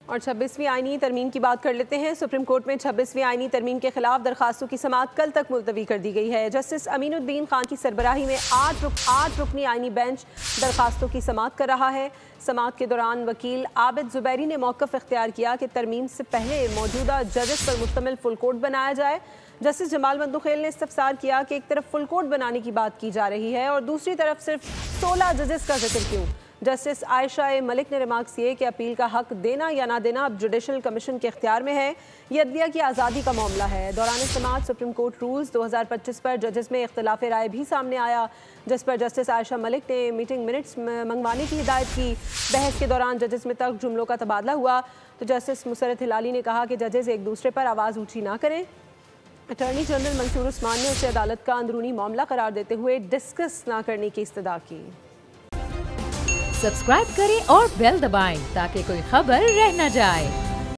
और 26वीं आईनी तरमीम की बात कर लेते हैं। सुप्रीम कोर्ट में 26वीं आईनी तरमीम के खिलाफ दरखास्तों की समाअत कल तक मुलतवी कर दी गई है। जस्टिस अमीनुद्दीन खान की सरबराही में 8 रुकनी आईनी बेंच दरखास्तों की समाअत कर रहा है। समाअत के दौरान वकील आबिद जुबैरी ने मौक़िफ़ इख्तियार किया कि तरमीम से पहले मौजूदा जजेस पर मुश्तमिल फुल कोर्ट बनाया जाए। जस्टिस जमाल बंदुखेल ने इस्तफसार किया कि एक तरफ फुल कोर्ट बनाने की बात की जा रही है और दूसरी तरफ सिर्फ 16 जजेस का जिक्र क्यों। जस्टिस आयशा ए मलिक ने रिमार्क्स किए कि अपील का हक देना या ना देना अब जुडिशल कमीशन के इख्तियार में है। यह अदलिया की आज़ादी का मामला है। दौरान समाअत सुप्रीम कोर्ट रूल्स 2025 पर जजेस में इख्तिलाफ राय भी सामने आया, जिस पर जस्टिस आयशा मलिक ने मीटिंग मिनट्स मंगवाने की हिदायत की। बहस के दौरान जजेस में तक जुमलों का तबादला हुआ तो जस्टिस मुसरत हिलाली ने कहा कि जजेस एक दूसरे पर आवाज़ ऊँची ना करें। अटॉर्नी जनरल मंसूर उस्मान ने उसे अदालत का अंदरूनी मामला करार देते हुए डिस्कस ना करने की इस्तदा की। सब्सक्राइब करें और बेल दबाएं ताकि कोई खबर रह न जाए।